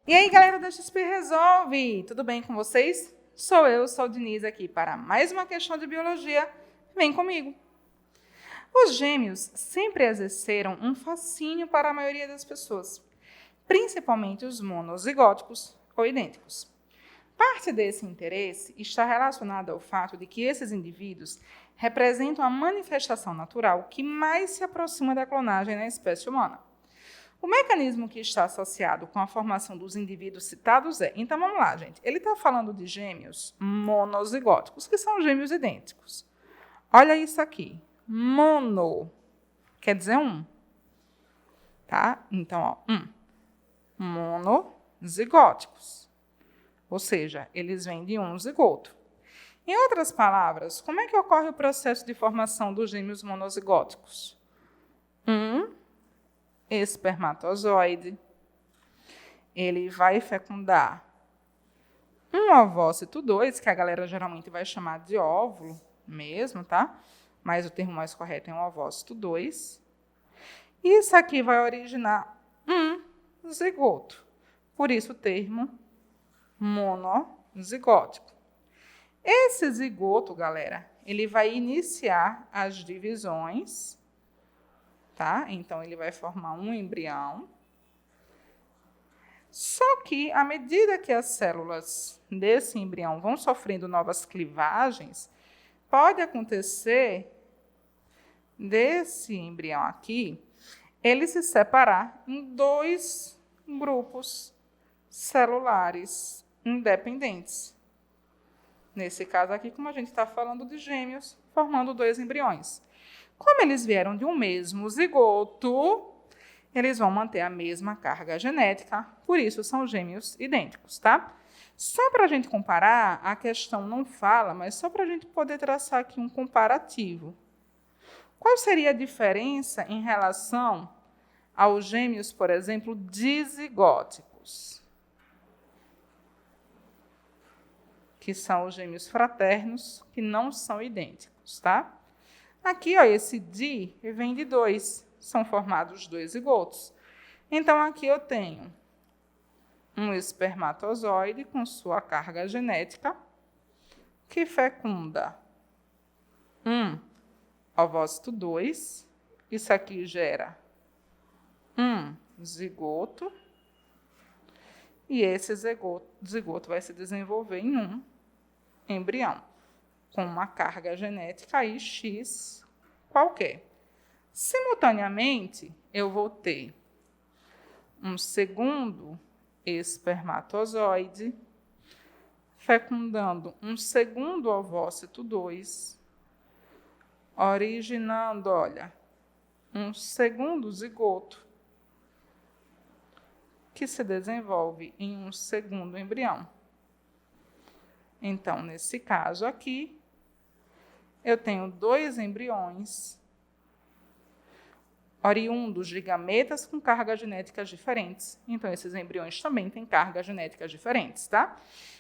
E aí, galera da XP Resolve! Tudo bem com vocês? Sou Denise aqui para mais uma questão de biologia. Vem comigo! Os gêmeos sempre exerceram um fascínio para a maioria das pessoas, principalmente os monozigóticos ou idênticos. Parte desse interesse está relacionada ao fato de que esses indivíduos representam a manifestação natural que mais se aproxima da clonagem na espécie humana. O mecanismo que está associado com a formação dos indivíduos citados é... Então, vamos lá, gente. Ele está falando de gêmeos monozigóticos, que são gêmeos idênticos. Olha isso aqui. Mono quer dizer um. Tá? Então, ó, monozigóticos. Ou seja, eles vêm de um zigoto. Em outras palavras, como é que ocorre o processo de formação dos gêmeos monozigóticos? Um espermatozoide, ele vai fecundar um ovócito 2, que a galera geralmente vai chamar de óvulo mesmo, tá? Mas o termo mais correto é um ovócito 2. Isso aqui vai originar um zigoto. Por isso o termo monozigótico. Esse zigoto, galera, ele vai iniciar as divisões, tá? Então, ele vai formar um embrião. Só que, à medida que as células desse embrião vão sofrendo novas clivagens, pode acontecer desse embrião aqui, ele se separar em dois grupos celulares independentes. Nesse caso aqui, como a gente está falando de gêmeos, formando dois embriões. Como eles vieram de um mesmo zigoto, eles vão manter a mesma carga genética, por isso são gêmeos idênticos, tá? Só para a gente comparar, a questão não fala, mas só para a gente poder traçar aqui um comparativo. Qual seria a diferença em relação aos gêmeos, por exemplo, dizigóticos? Que são os gêmeos fraternos, que não são idênticos, tá? Aqui, ó, esse di vem de 2, são formados 2 zigotos. Então, aqui eu tenho um espermatozoide com sua carga genética, que fecunda um ovócito 2. Isso aqui gera um zigoto. E esse zigoto vai se desenvolver em um embrião, com uma carga genética aí X qualquer. Simultaneamente, eu vou ter um segundo espermatozoide fecundando um segundo ovócito 2, originando, olha, um segundo zigoto que se desenvolve em um segundo embrião. Então, nesse caso aqui, eu tenho 2 embriões oriundos de gametas com cargas genéticas diferentes. Então, esses embriões também têm cargas genéticas diferentes, tá?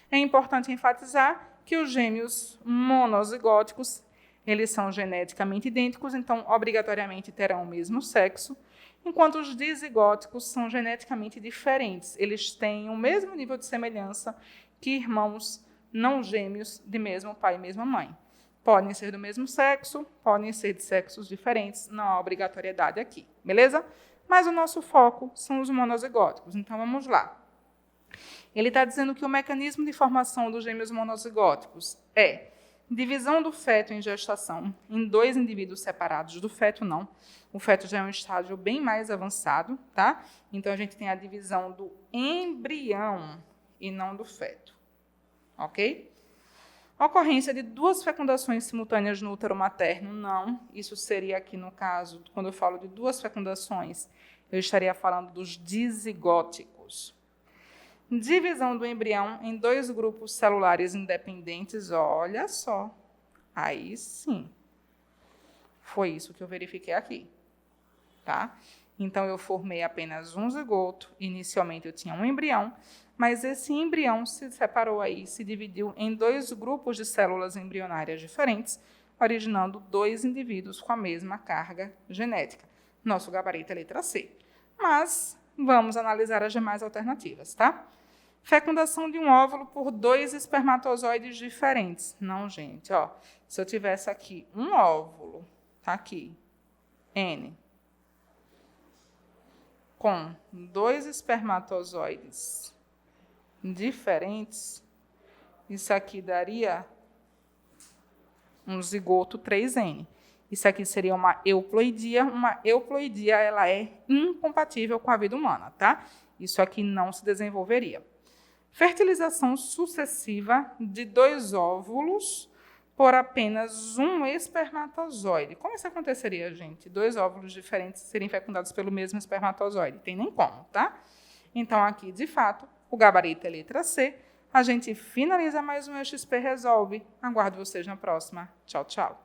É importante enfatizar que os gêmeos monozigóticos, eles são geneticamente idênticos, então, obrigatoriamente terão o mesmo sexo, enquanto os dizigóticos são geneticamente diferentes. Eles têm o mesmo nível de semelhança que irmãos não gêmeos de mesmo pai e mesma mãe. Podem ser do mesmo sexo, podem ser de sexos diferentes, não há obrigatoriedade aqui, beleza? Mas o nosso foco são os monozigóticos, então vamos lá. Ele está dizendo que o mecanismo de formação dos gêmeos monozigóticos é divisão do feto em gestação em 2 indivíduos separados. Do feto, não. O feto já é um estágio bem mais avançado, tá? Então, a gente tem a divisão do embrião e não do feto. Ok? Ocorrência de 2 fecundações simultâneas no útero materno, não. Isso seria aqui, no caso, quando eu falo de 2 fecundações, eu estaria falando dos dizigóticos. Divisão do embrião em 2 grupos celulares independentes, olha só. Aí sim. Foi isso que eu verifiquei aqui. Tá? Então, eu formei apenas um zigoto. Inicialmente, eu tinha um embrião, mas esse embrião se separou aí, se dividiu em 2 grupos de células embrionárias diferentes, originando 2 indivíduos com a mesma carga genética. Nosso gabarito é a letra C. Mas vamos analisar as demais alternativas, tá? Fecundação de um óvulo por 2 espermatozoides diferentes. Não, gente, ó. Se eu tivesse aqui um óvulo, tá aqui, N, com 2 espermatozoides diferentes, isso aqui daria um zigoto 3N. Isso aqui seria uma euploidia. Uma euploidia, ela é incompatível com a vida humana, tá? Isso aqui não se desenvolveria. Fertilização sucessiva de 2 óvulos por apenas um espermatozoide. Como isso aconteceria, gente? 2 óvulos diferentes serem fecundados pelo mesmo espermatozoide. Tem nem como, tá? Então, aqui, de fato, o gabarito é letra C. A gente finaliza mais um XP Resolve. Aguardo vocês na próxima. Tchau, tchau.